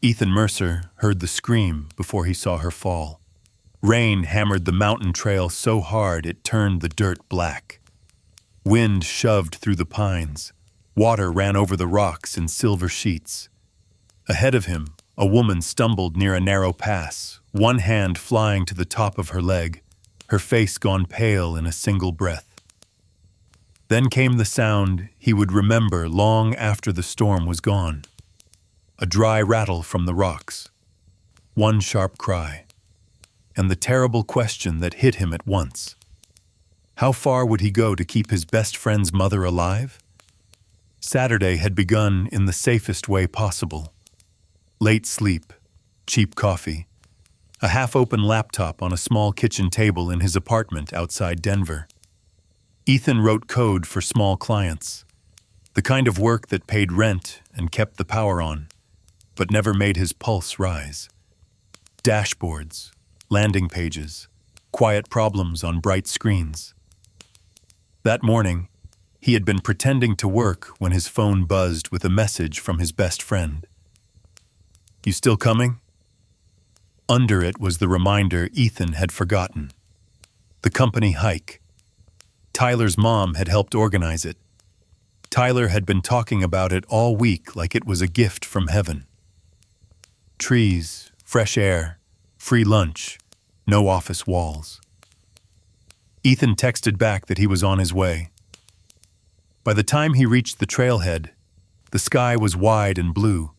Ethan Mercer heard the scream before he saw her fall. Rain hammered the mountain trail so hard it turned the dirt black. Wind shoved through the pines. Water ran over the rocks in silver sheets. Ahead of him, a woman stumbled near a narrow pass, one hand flying to the top of her leg, her face gone pale in a single breath. Then came the sound he would remember long after the storm was gone. A dry rattle from the rocks, one sharp cry, and the terrible question that hit him at once. How far would he go to keep his best friend's mother alive? Saturday had begun in the safest way possible. Late sleep, cheap coffee, a half-open laptop on a small kitchen table in his apartment outside Denver. Ethan wrote code for small clients, the kind of work that paid rent and kept the power on, but never made his pulse rise. Dashboards, landing pages, quiet problems on bright screens. That morning, he had been pretending to work when his phone buzzed with a message from his best friend. "You still coming?" Under it was the reminder Ethan had forgotten. The company hike. Tyler's mom had helped organize it. Tyler had been talking about it all week like it was a gift from heaven. Trees, fresh air, free lunch, no office walls. Ethan texted back that he was on his way. By the time he reached the trailhead, the sky was wide and blue,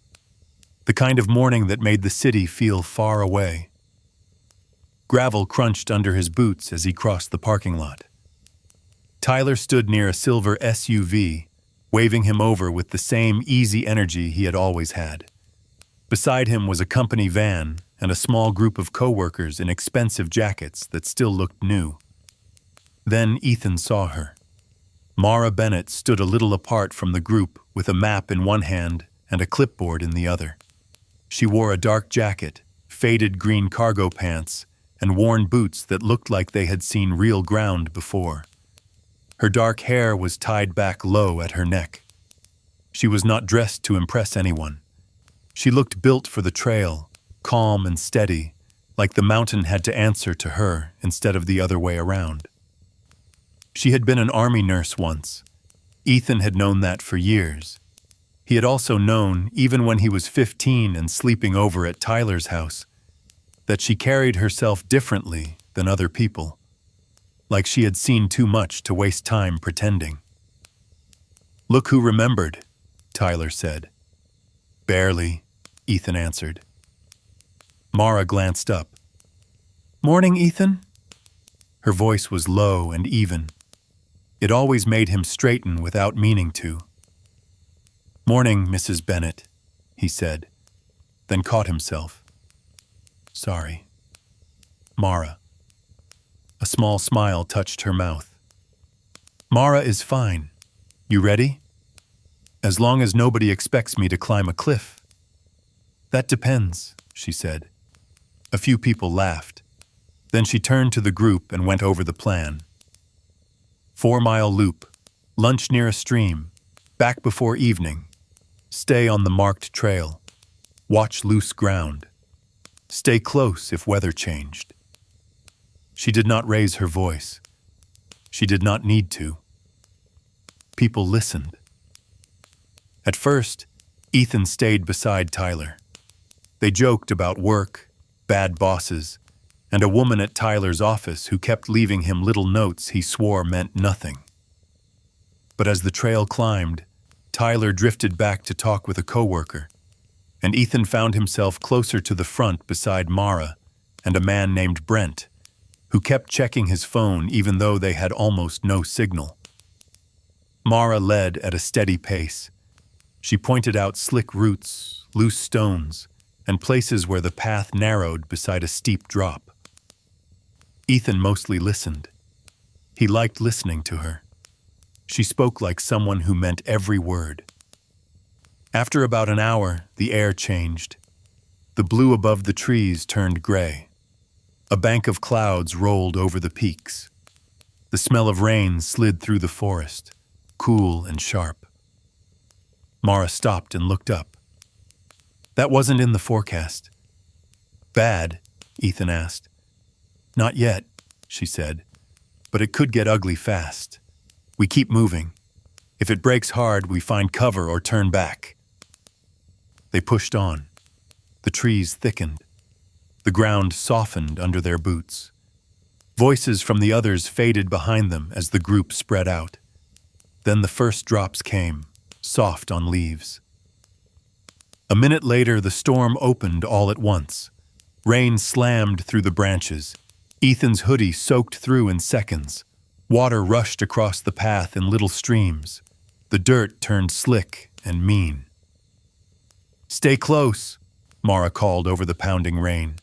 the kind of morning that made the city feel far away. Gravel crunched under his boots as he crossed the parking lot. Tyler stood near a silver SUV, waving him over with the same easy energy he had always had. Beside him was a company van and a small group of coworkers in expensive jackets that still looked new. Then Ethan saw her. Mara Bennett stood a little apart from the group with a map in one hand and a clipboard in the other. She wore a dark jacket, faded green cargo pants, and worn boots that looked like they had seen real ground before. Her dark hair was tied back low at her neck. She was not dressed to impress anyone. She looked built for the trail, calm and steady, like the mountain had to answer to her instead of the other way around. She had been an army nurse once. Ethan had known that for years. He had also known, even when he was 15 and sleeping over at Tyler's house, that she carried herself differently than other people, like she had seen too much to waste time pretending. "Look who remembered," Tyler said. "Barely," Ethan answered. Mara glanced up. "Morning, Ethan." Her voice was low and even. It always made him straighten without meaning to. "Morning, Mrs. Bennett," he said, then caught himself. "Sorry." "Mara." A small smile touched her mouth. "Mara is fine. You ready?" "As long as nobody expects me to climb a cliff." "That depends," she said. A few people laughed. Then she turned to the group and went over the plan. 4-mile loop, lunch near a stream, back before evening, stay on the marked trail, watch loose ground, stay close if weather changed. She did not raise her voice. She did not need to. People listened. At first, Ethan stayed beside Tyler. They joked about work, bad bosses, and a woman at Tyler's office who kept leaving him little notes he swore meant nothing. But as the trail climbed, Tyler drifted back to talk with a coworker, and Ethan found himself closer to the front beside Mara and a man named Brent, who kept checking his phone even though they had almost no signal. Mara led at a steady pace. She pointed out slick roots, loose stones, and places where the path narrowed beside a steep drop. Ethan mostly listened. He liked listening to her. She spoke like someone who meant every word. After about an hour, the air changed. The blue above the trees turned gray. A bank of clouds rolled over the peaks. The smell of rain slid through the forest, cool and sharp. Mara stopped and looked up. That wasn't in the forecast. Bad? Ethan asked. Not yet, she said, but it could get ugly fast. We keep moving. If it breaks hard, we find cover or turn back. They pushed on. The trees thickened. The ground softened under their boots. Voices from the others faded behind them as the group spread out. Then the first drops came, soft on leaves. A minute later, the storm opened all at once. Rain slammed through the branches. Ethan's hoodie soaked through in seconds. Water rushed across the path in little streams. The dirt turned slick and mean. "Stay close," Mara called over the pounding rain.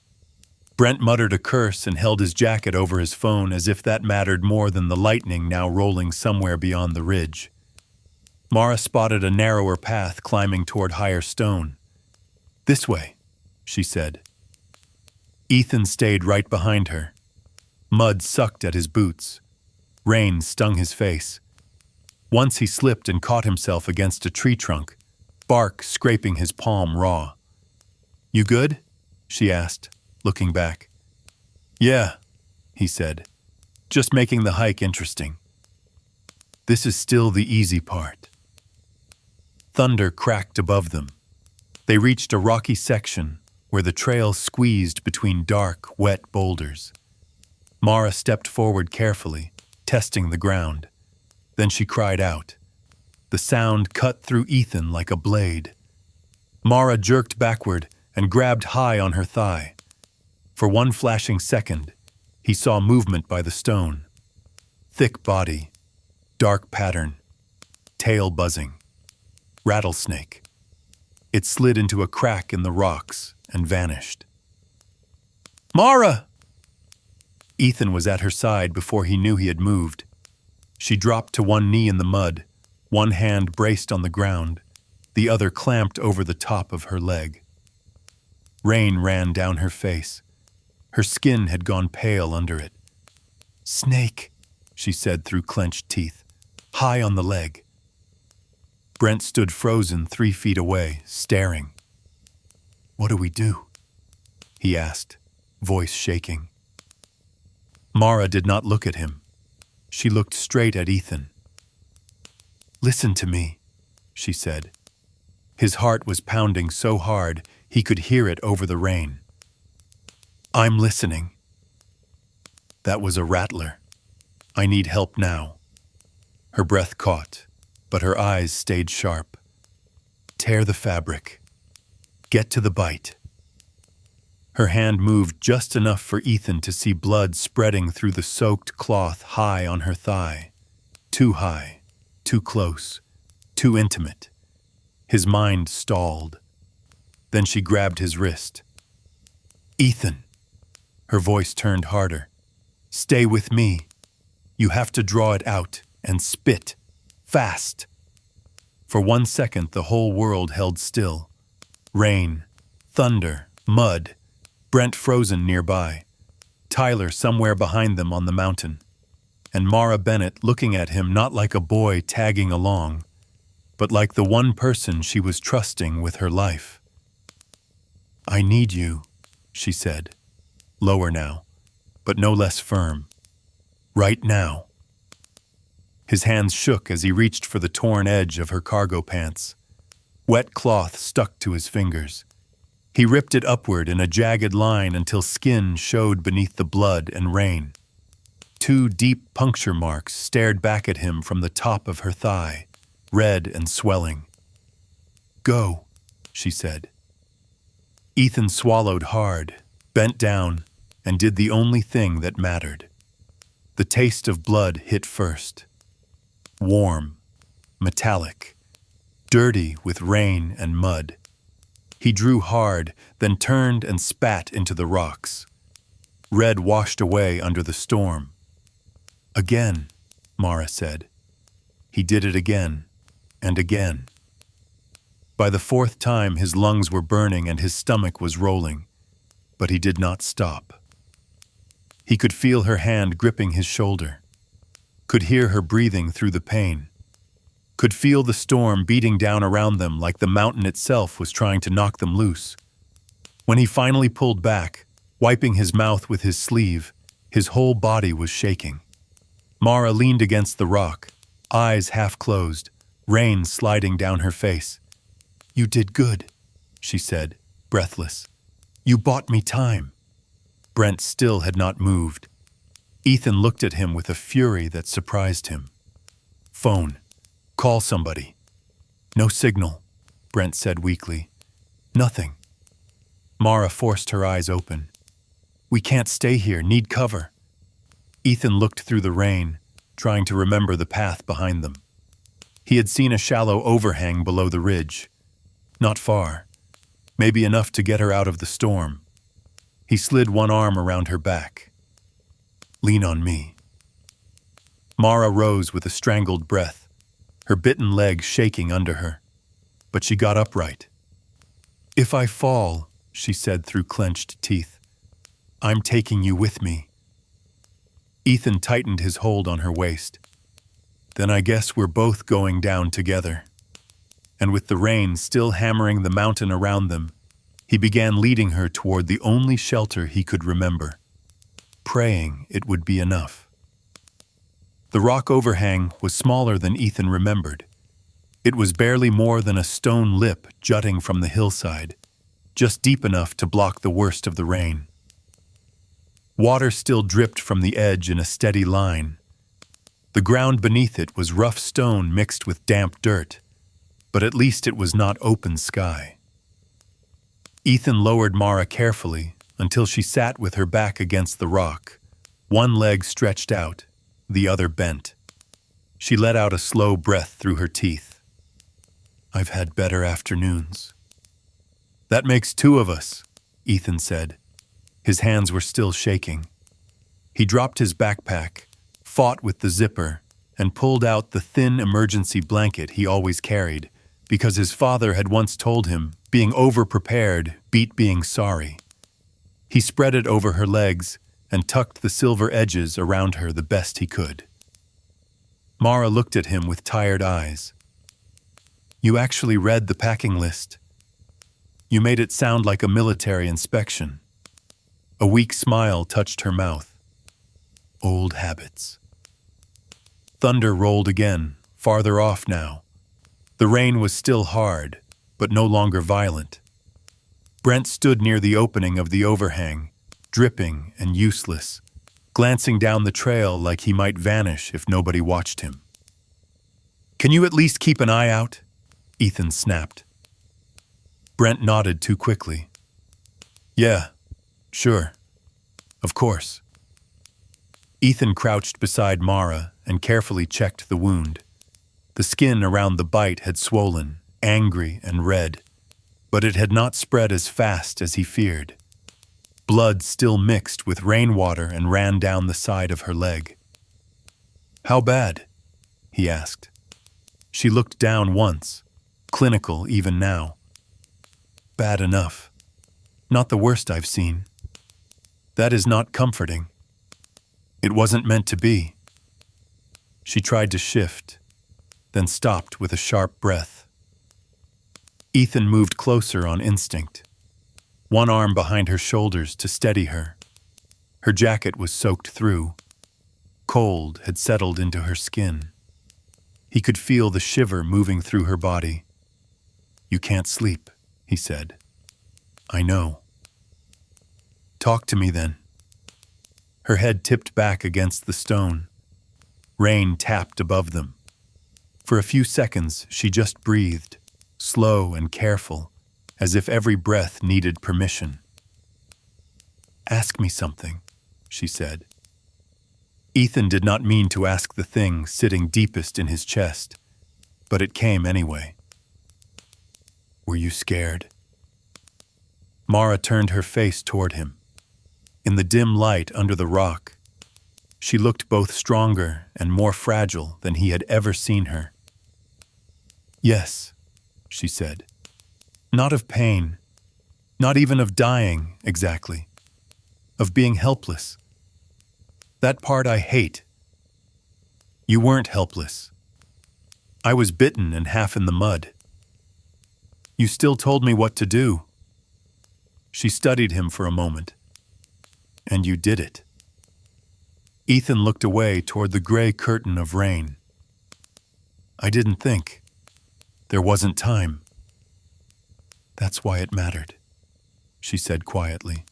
Brent muttered a curse and held his jacket over his phone as if that mattered more than the lightning now rolling somewhere beyond the ridge. Mara spotted a narrower path climbing toward higher stone. "This way," she said. Ethan stayed right behind her. Mud sucked at his boots. Rain stung his face. Once he slipped and caught himself against a tree trunk, bark scraping his palm raw. "You good?" she asked, looking back. "Yeah," he said, "just making the hike interesting. This is still the easy part." Thunder cracked above them. They reached a rocky section where the trail squeezed between dark, wet boulders. Mara stepped forward carefully, testing the ground. Then she cried out. The sound cut through Ethan like a blade. Mara jerked backward and grabbed high on her thigh. For one flashing second, he saw movement by the stone. Thick body, dark pattern, tail buzzing. Rattlesnake. It slid into a crack in the rocks and vanished. "Mara!" Ethan was at her side before he knew he had moved. She dropped to one knee in the mud, one hand braced on the ground, the other clamped over the top of her leg. Rain ran down her face. Her skin had gone pale under it. "Snake," she said through clenched teeth, "high on the leg." Brent stood frozen 3 feet away, staring. "What do we do?" he asked, voice shaking. Mara did not look at him. She looked straight at Ethan. "Listen to me," she said. His heart was pounding so hard he could hear it over the rain. "I'm listening." That was a rattler. "I need help now." Her breath caught, but her eyes stayed sharp. "Tear the fabric. Get to the bite." Her hand moved just enough for Ethan to see blood spreading through the soaked cloth high on her thigh. Too high, too close, too intimate. His mind stalled. Then she grabbed his wrist. "Ethan." Her voice turned harder. "Stay with me. You have to draw it out and spit. Fast." For 1 second, the whole world held still. Rain, thunder, mud, Brent frozen nearby, Tyler somewhere behind them on the mountain, and Mara Bennett looking at him not like a boy tagging along, but like the one person she was trusting with her life. "I need you," she said, lower now, but no less firm. "Right now." His hands shook as he reached for the torn edge of her cargo pants. Wet cloth stuck to his fingers. He ripped it upward in a jagged line until skin showed beneath the blood and rain. 2 deep puncture marks stared back at him from the top of her thigh, red and swelling. "Go," she said. Ethan swallowed hard, bent down, and did the only thing that mattered. The taste of blood hit first. Warm, metallic, dirty with rain and mud. He drew hard, then turned and spat into the rocks. Red washed away under the storm. "Again," Mara said. He did it again, and again. By the 4th time, his lungs were burning and his stomach was rolling, but he did not stop. He could feel her hand gripping his shoulder, could hear her breathing through the pain. could feel the storm beating down around them like the mountain itself was trying to knock them loose. When he finally pulled back, wiping his mouth with his sleeve, his whole body was shaking. Mara leaned against the rock, eyes half closed, rain sliding down her face. "You did good," she said, breathless. "You bought me time." Brent still had not moved. Ethan looked at him with a fury that surprised him. "Phone. Call somebody." "No signal," Brent said weakly. "Nothing." Mara forced her eyes open. "We can't stay here, need cover." Ethan looked through the rain, trying to remember the path behind them. He had seen a shallow overhang below the ridge. Not far, maybe enough to get her out of the storm. He slid one arm around her back. "Lean on me." Mara rose with a strangled breath, her bitten leg shaking under her. But she got upright. "If I fall," she said through clenched teeth, "I'm taking you with me." Ethan tightened his hold on her waist. "Then I guess we're both going down together." And with the rain still hammering the mountain around them, he began leading her toward the only shelter he could remember, praying it would be enough. The rock overhang was smaller than Ethan remembered. It was barely more than a stone lip jutting from the hillside, just deep enough to block the worst of the rain. Water still dripped from the edge in a steady line. The ground beneath it was rough stone mixed with damp dirt, but at least it was not open sky. Ethan lowered Mara carefully until she sat with her back against the rock, one leg stretched out, the other bent. She let out a slow breath through her teeth. "I've had better afternoons." "That makes two of us," Ethan said. His hands were still shaking. He dropped his backpack, fought with the zipper, and pulled out the thin emergency blanket he always carried, because his father had once told him being over-prepared beat being sorry. He spread it over her legs and tucked the silver edges around her the best he could. Mara looked at him with tired eyes. "You actually read the packing list. You made it sound like a military inspection." A weak smile touched her mouth. "Old habits." Thunder rolled again, farther off now. The rain was still hard, but no longer violent. Brent stood near the opening of the overhang, dripping and useless, glancing down the trail like he might vanish if nobody watched him. "Can you at least keep an eye out?" Ethan snapped. Brent nodded too quickly. "Yeah, sure. Of course." Ethan crouched beside Mara and carefully checked the wound. The skin around the bite had swollen, angry and red, but it had not spread as fast as he feared. Blood still mixed with rainwater and ran down the side of her leg. "How bad?" he asked. She looked down once, clinical even now. "Bad enough. Not the worst I've seen." "That is not comforting." "It wasn't meant to be." She tried to shift, then stopped with a sharp breath. Ethan moved closer on instinct, one arm behind her shoulders to steady her. Her jacket was soaked through. Cold had settled into her skin. He could feel the shiver moving through her body. "You can't sleep," he said. "I know." "Talk to me then." Her head tipped back against the stone. Rain tapped above them. For a few seconds, she just breathed, slow and careful, as if every breath needed permission. "Ask me something," she said. Ethan did not mean to ask the thing sitting deepest in his chest, but it came anyway. "Were you scared?" Mara turned her face toward him. In the dim light under the rock, she looked both stronger and more fragile than he had ever seen her. "Yes," she said. "Not of pain, not even of dying, exactly. Of being helpless. That part I hate. You weren't helpless. I was bitten and half in the mud. You still told me what to do. She studied him for a moment. And you did it. Ethan looked away toward the gray curtain of rain. I didn't think. There wasn't time. That's why it mattered, she said quietly.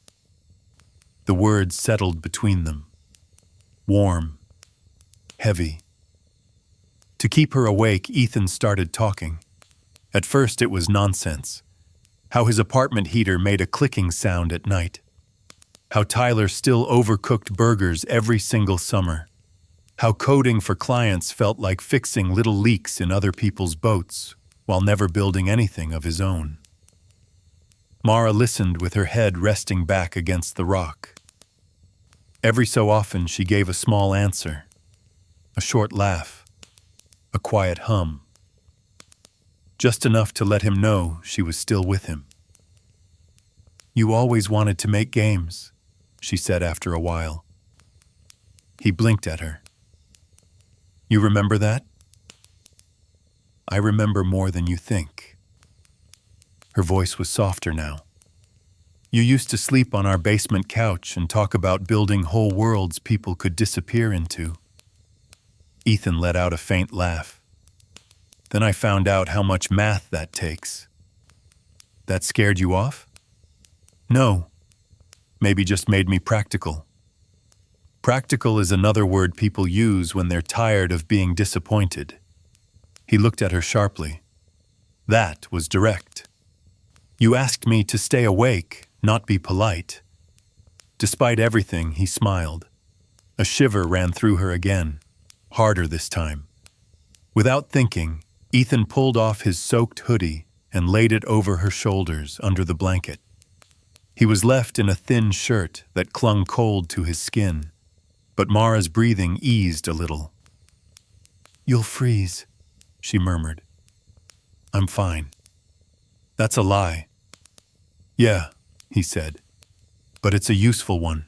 The words settled between them. Warm. Heavy. To keep her awake, Ethan started talking. At first it was nonsense. How his apartment heater made a clicking sound at night. How Tyler still overcooked burgers every single summer. How coding for clients felt like fixing little leaks in other people's boats while never building anything of his own. Mara listened with her head resting back against the rock. Every so often she gave a small answer, a short laugh, a quiet hum. Just enough to let him know she was still with him. You always wanted to make games, she said after a while. He blinked at her. You remember that? I remember more than you think. Her voice was softer now. You used to sleep on our basement couch and talk about building whole worlds people could disappear into. Ethan let out a faint laugh. Then I found out how much math that takes. That scared you off? No. Maybe just made me practical. Practical is another word people use when they're tired of being disappointed. He looked at her sharply. That was direct. You asked me to stay awake, not be polite. Despite everything, he smiled. A shiver ran through her again, harder this time. Without thinking, Ethan pulled off his soaked hoodie and laid it over her shoulders under the blanket. He was left in a thin shirt that clung cold to his skin, but Mara's breathing eased a little. You'll freeze, she murmured. I'm fine. That's a lie. Yeah, he said, but it's a useful one.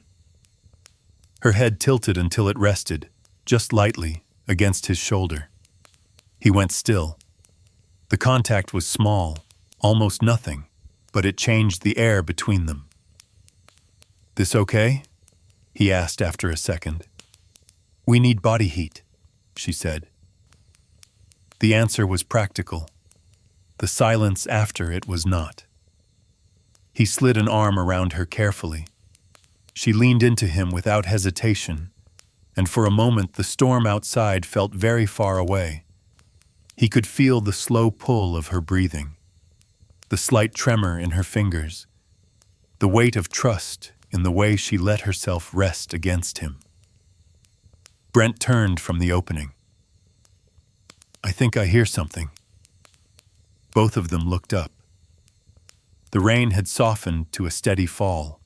Her head tilted until it rested, just lightly, against his shoulder. He went still. The contact was small, almost nothing, but it changed the air between them. This okay? He asked after a second. We need body heat, she said. The answer was practical. The silence after it was not. He slid an arm around her carefully. She leaned into him without hesitation, and for a moment the storm outside felt very far away. He could feel the slow pull of her breathing, the slight tremor in her fingers, the weight of trust in the way she let herself rest against him. Brent turned from the opening. I think I hear something. Both of them looked up. The rain had softened to a steady fall.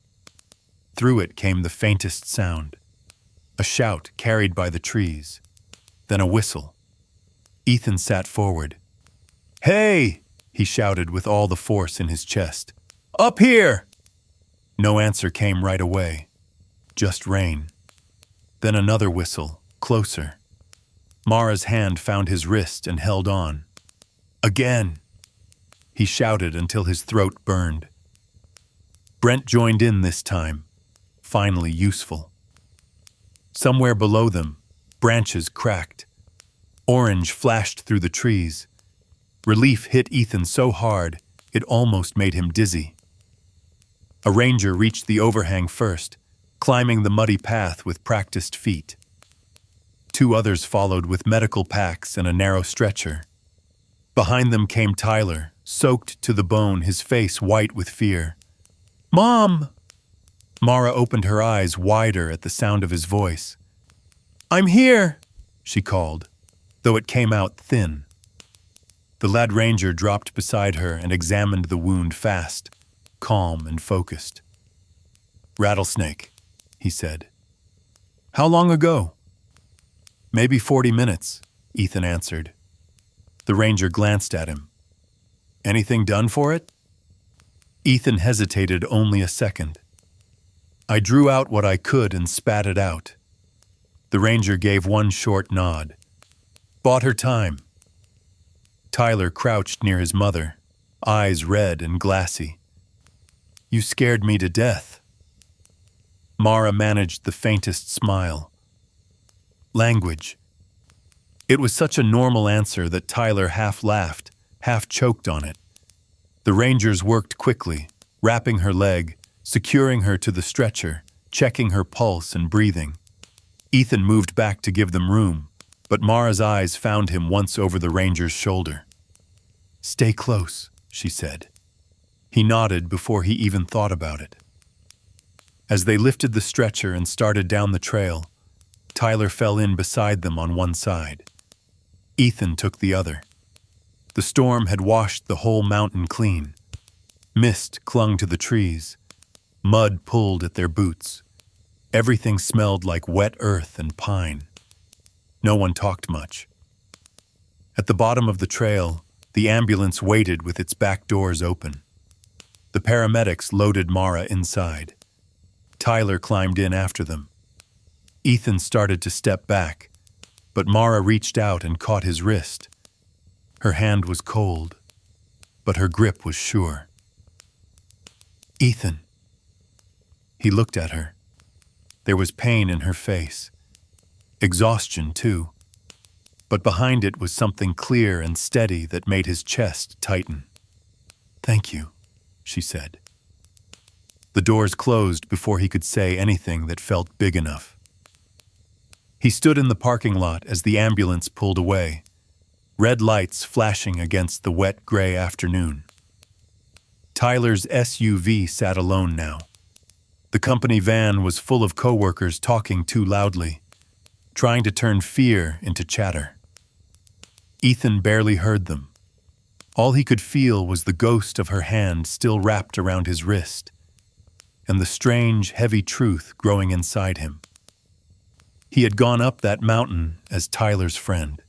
Through it came the faintest sound, a shout carried by the trees, then a whistle. Ethan sat forward. Hey! He shouted with all the force in his chest. Up here! No answer came right away, just rain. Then another whistle, closer. Mara's hand found his wrist and held on. Again! He shouted until his throat burned. Brent joined in this time, finally useful. Somewhere below them, branches cracked. Orange flashed through the trees. Relief hit Ethan so hard, it almost made him dizzy. A ranger reached the overhang first, climbing the muddy path with practiced feet. 2 others followed with medical packs and a narrow stretcher. Behind them came Tyler, soaked to the bone, his face white with fear. Mom! Mara opened her eyes wider at the sound of his voice. I'm here, she called, though it came out thin. The lad ranger dropped beside her and examined the wound fast, calm and focused. Rattlesnake, he said. How long ago? Maybe 40 minutes, Ethan answered. The ranger glanced at him. Anything done for it? Ethan hesitated only a second. I drew out what I could and spat it out. The ranger gave one short nod. Bought her time. Tyler crouched near his mother, eyes red and glassy. "You scared me to death." Mara managed the faintest smile. "Language." It was such a normal answer that Tyler half laughed, half choked on it. The Rangers worked quickly, wrapping her leg, securing her to the stretcher, checking her pulse and breathing. Ethan moved back to give them room, but Mara's eyes found him once over the Ranger's shoulder. "Stay close," she said. He nodded before he even thought about it. As they lifted the stretcher and started down the trail, Tyler fell in beside them on one side. Ethan took the other. The storm had washed the whole mountain clean. Mist clung to the trees. Mud pulled at their boots. Everything smelled like wet earth and pine. No one talked much. At the bottom of the trail, the ambulance waited with its back doors open. The paramedics loaded Mara inside. Tyler climbed in after them. Ethan started to step back, but Mara reached out and caught his wrist. Her hand was cold, but her grip was sure. "Ethan." He looked at her. There was pain in her face. Exhaustion, too. But behind it was something clear and steady that made his chest tighten. "Thank you," she said. The doors closed before he could say anything that felt big enough. He stood in the parking lot as the ambulance pulled away, red lights flashing against the wet gray afternoon. Tyler's SUV sat alone now. The company van was full of coworkers talking too loudly, trying to turn fear into chatter. Ethan barely heard them. All he could feel was the ghost of her hand still wrapped around his wrist, and the strange, heavy truth growing inside him. He had gone up that mountain as Tyler's friend.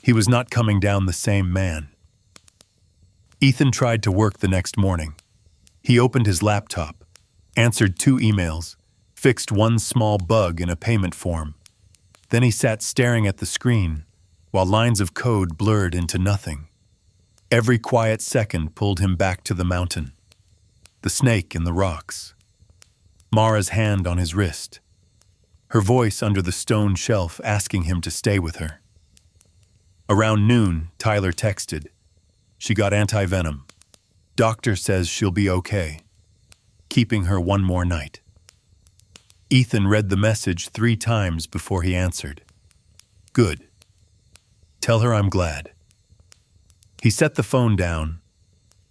He was not coming down the same man. Ethan tried to work the next morning. He opened his laptop, answered 2 emails, fixed one small bug in a payment form. Then he sat staring at the screen, while lines of code blurred into nothing. Every quiet second pulled him back to the mountain. The snake in the rocks. Mara's hand on his wrist. Her voice under the stone shelf asking him to stay with her. Around noon, Tyler texted. "She got anti-venom. Doctor says she'll be okay. Keeping her one more night." Ethan read the message 3 times before he answered. "Good. Tell her I'm glad." He set the phone down,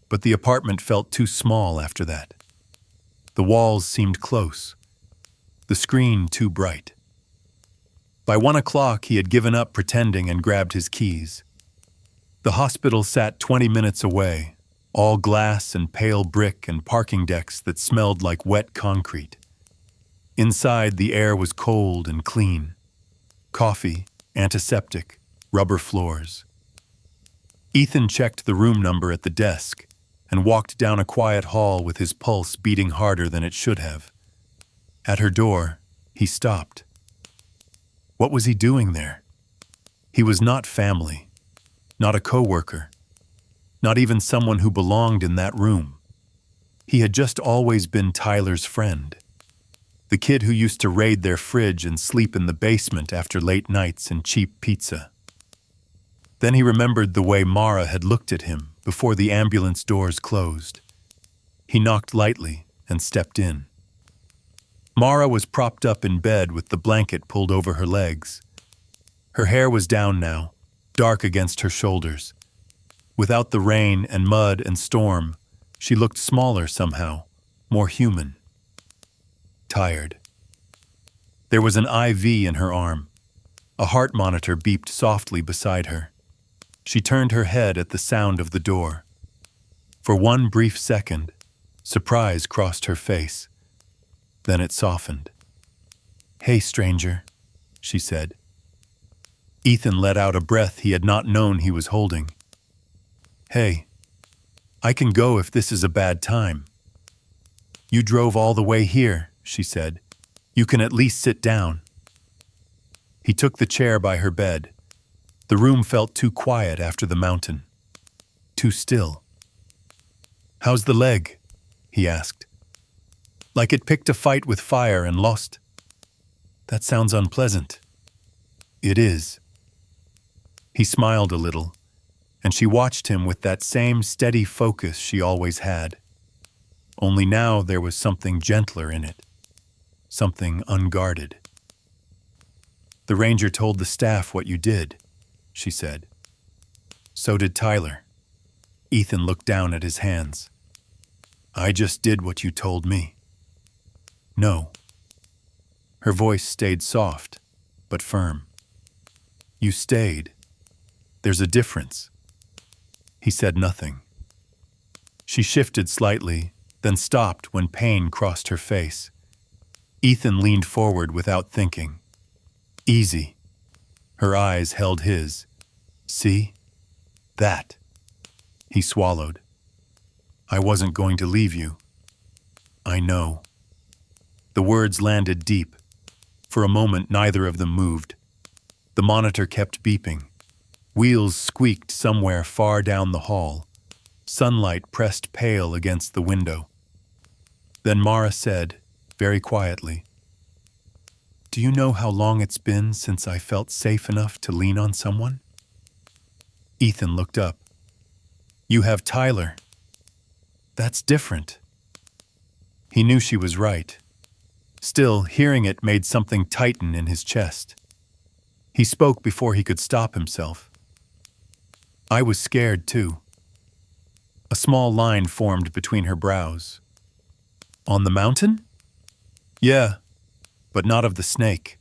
but the apartment felt too small after that. The walls seemed close. The screen too bright. By 1 o'clock, he had given up pretending and grabbed his keys. The hospital sat 20 minutes away, all glass and pale brick and parking decks that smelled like wet concrete. Inside, the air was cold and clean. Coffee, antiseptic, rubber floors. Ethan checked the room number at the desk and walked down a quiet hall with his pulse beating harder than it should have. At her door, he stopped. What was he doing there? He was not family, not a coworker, not even someone who belonged in that room. He had just always been Tyler's friend, the kid who used to raid their fridge and sleep in the basement after late nights and cheap pizza. Then he remembered the way Mara had looked at him before the ambulance doors closed. He knocked lightly and stepped in. Mara was propped up in bed with the blanket pulled over her legs. Her hair was down now, dark against her shoulders. Without the rain and mud and storm, she looked smaller somehow, more human. Tired. There was an IV in her arm. A heart monitor beeped softly beside her. She turned her head at the sound of the door. For one brief second, surprise crossed her face. Then it softened. "Hey, stranger," she said. Ethan let out a breath he had not known he was holding. "Hey, I can go if this is a bad time." "You drove all the way here," she said. "You can at least sit down." He took the chair by her bed. The room felt too quiet after the mountain. Too still. "How's the leg?" he asked. "Like it picked a fight with fire and lost?" "That sounds unpleasant." "It is." He smiled a little, and she watched him with that same steady focus she always had. Only now there was something gentler in it, something unguarded. "The ranger told the staff what you did," she said. "So did Tyler." Ethan looked down at his hands. "I just did what you told me." "No." Her voice stayed soft, but firm. "You stayed. There's a difference." He said nothing. She shifted slightly, then stopped when pain crossed her face. Ethan leaned forward without thinking. "Easy." Her eyes held his. "See? That." He swallowed. "I wasn't going to leave you." "I know." The words landed deep. For a moment, neither of them moved. The monitor kept beeping. Wheels squeaked somewhere far down the hall. Sunlight pressed pale against the window. Then Mara said, very quietly, "Do you know how long it's been since I felt safe enough to lean on someone?" Ethan looked up. "You have Tyler." "That's different." He knew she was right. Still, hearing it made something tighten in his chest. He spoke before he could stop himself. "I was scared, too." A small line formed between her brows. "On the mountain?" "Yeah, but not of the snake."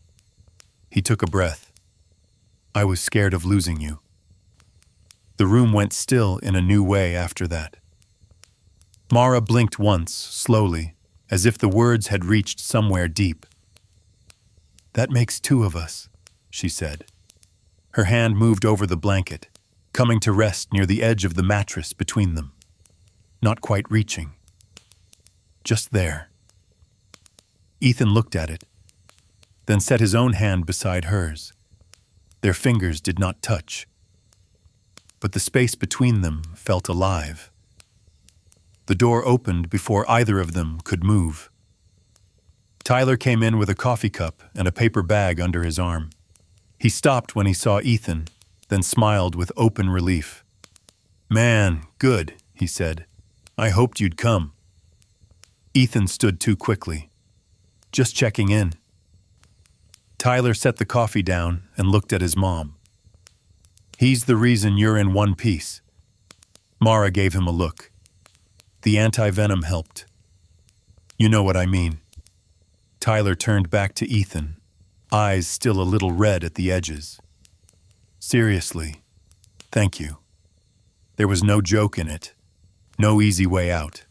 He took a breath. "I was scared of losing you." The room went still in a new way after that. Mara blinked once, slowly, as if the words had reached somewhere deep. "That makes two of us," she said. Her hand moved over the blanket, coming to rest near the edge of the mattress between them. Not quite reaching. Just there. Ethan looked at it, then set his own hand beside hers. Their fingers did not touch, but the space between them felt alive. The door opened before either of them could move. Tyler came in with a coffee cup and a paper bag under his arm. He stopped when he saw Ethan, then smiled with open relief. "Man, good," he said. "I hoped you'd come." Ethan stood too quickly. "Just checking in." Tyler set the coffee down and looked at his mom. "He's the reason you're in one piece." Mara gave him a look. "The anti-venom helped." "You know what I mean." Tyler turned back to Ethan, eyes still a little red at the edges. "Seriously, thank you. There was no joke in it, no easy way out."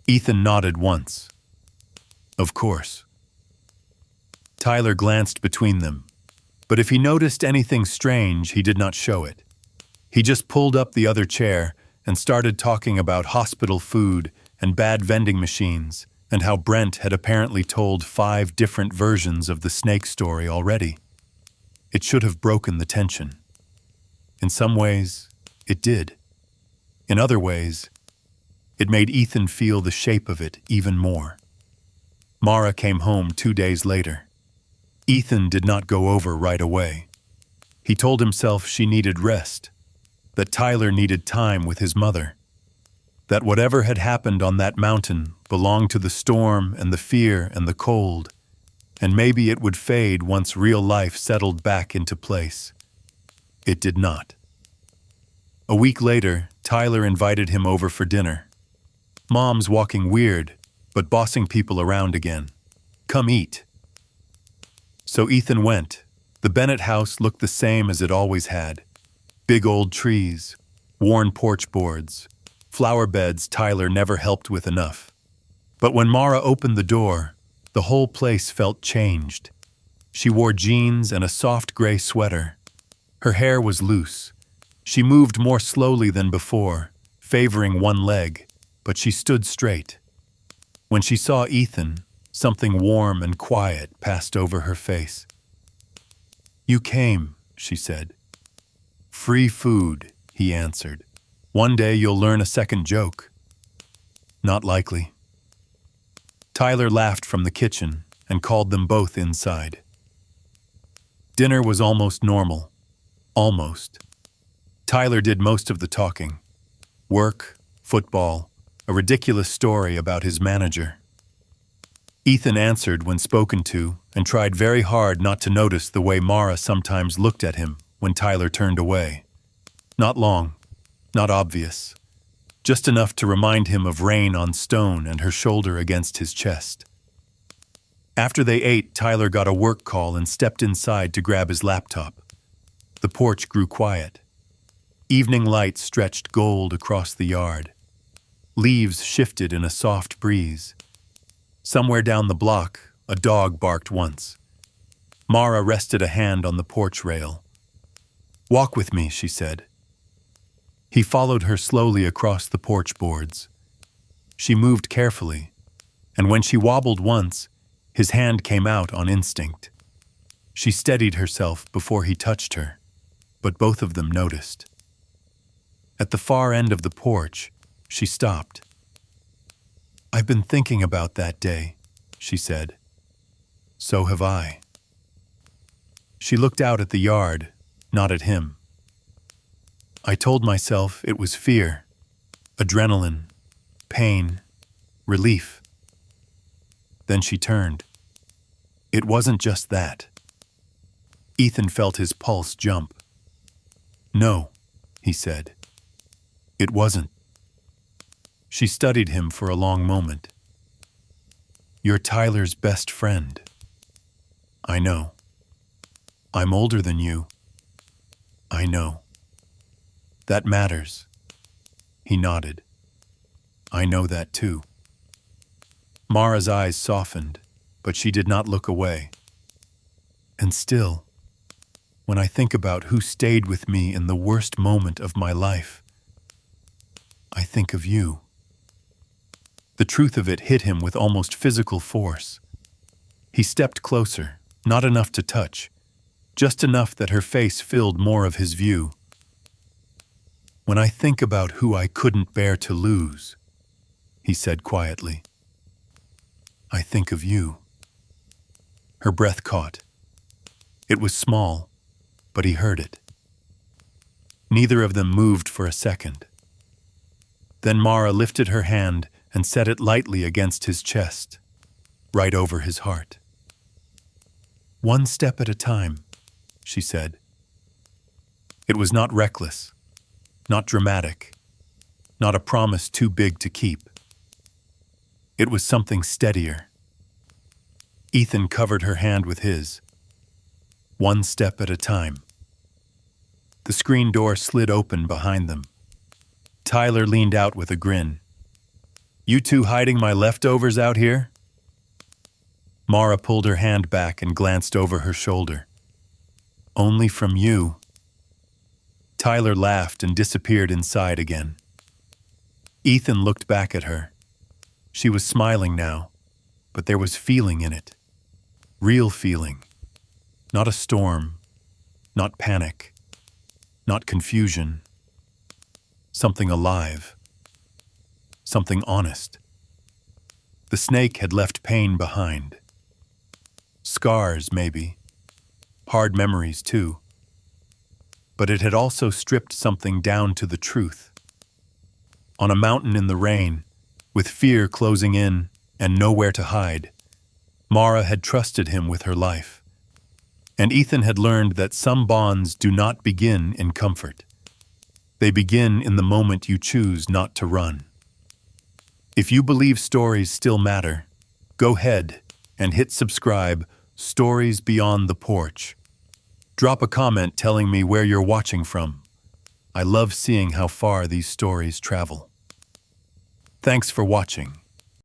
Ethan nodded once. "Of course." Tyler glanced between them, but if he noticed anything strange, he did not show it. He just pulled up the other chair and started talking about hospital food and bad vending machines, and how Brent had apparently told 5 different versions of the snake story already. It should have broken the tension. In some ways, it did. In other ways, it made Ethan feel the shape of it even more. Mara came home 2 days later. Ethan did not go over right away. He told himself she needed rest, that Tyler needed time with his mother, that whatever had happened on that mountain belonged to the storm and the fear and the cold, and maybe it would fade once real life settled back into place. It did not. A week later, Tyler invited him over for dinner. "Mom's walking weird, but bossing people around again. Come eat." So Ethan went. The Bennett house looked the same as it always had. Big old trees, worn porch boards, flower beds Tyler never helped with enough. But when Mara opened the door, the whole place felt changed. She wore jeans and a soft gray sweater. Her hair was loose. She moved more slowly than before, favoring one leg, but she stood straight. When she saw Ethan, something warm and quiet passed over her face. "You came," she said. Free food, he answered. One day you'll learn a second joke. Not likely. Tyler laughed from the kitchen and called them both inside. Dinner was almost normal. Almost. Tyler did most of the talking. Work, football, a ridiculous story about his manager. Ethan answered when spoken to and tried very hard not to notice the way Mara sometimes looked at him when Tyler turned away. Not long, not obvious, just enough to remind him of rain on stone and her shoulder against his chest. After they ate, Tyler got a work call and stepped inside to grab his laptop. The porch grew quiet. Evening light stretched gold across the yard. Leaves shifted in a soft breeze. Somewhere down the block, a dog barked once. Mara rested a hand on the porch rail. "Walk with me," she said. He followed her slowly across the porch boards. She moved carefully, and when she wobbled once, his hand came out on instinct. She steadied herself before he touched her, but both of them noticed. At the far end of the porch, she stopped. "I've been thinking about that day," she said. "So have I." She looked out at the yard, not at him. "I told myself it was fear, adrenaline, pain, relief." Then she turned. It wasn't just that. Ethan felt his pulse jump. "No," he said. "It wasn't." She studied him for a long moment. "You're Tyler's best friend." "I know." "I'm older than you." "I know." "That matters." He nodded. "I know that too." Mara's eyes softened, but she did not look away. "And still, when I think about who stayed with me in the worst moment of my life, I think of you." The truth of it hit him with almost physical force. He stepped closer, not enough to touch, just enough that her face filled more of his view. "When I think about who I couldn't bear to lose," he said quietly, "I think of you." Her breath caught. It was small, but he heard it. Neither of them moved for a second. Then Mara lifted her hand and set it lightly against his chest, right over his heart. "One step at a time," she said. It was not reckless, not dramatic, not a promise too big to keep. It was something steadier. Ethan covered her hand with his. One step at a time. The screen door slid open behind them. Tyler leaned out with a grin. "You two hiding my leftovers out here?" Mara pulled her hand back and glanced over her shoulder. "Only from you." Tyler laughed and disappeared inside again. Ethan looked back at her. She was smiling now, but there was feeling in it. Real feeling. Not a storm, not panic, not confusion. Something alive. Something honest. The snake had left pain behind. Scars, maybe. Hard memories, too. But it had also stripped something down to the truth. On a mountain in the rain, with fear closing in and nowhere to hide, Mara had trusted him with her life. And Ethan had learned that some bonds do not begin in comfort. They begin in the moment you choose not to run. If you believe stories still matter, go ahead and hit subscribe, Stories Beyond the Porch. Drop a comment telling me where you're watching from. I love seeing how far these stories travel. Thanks for watching.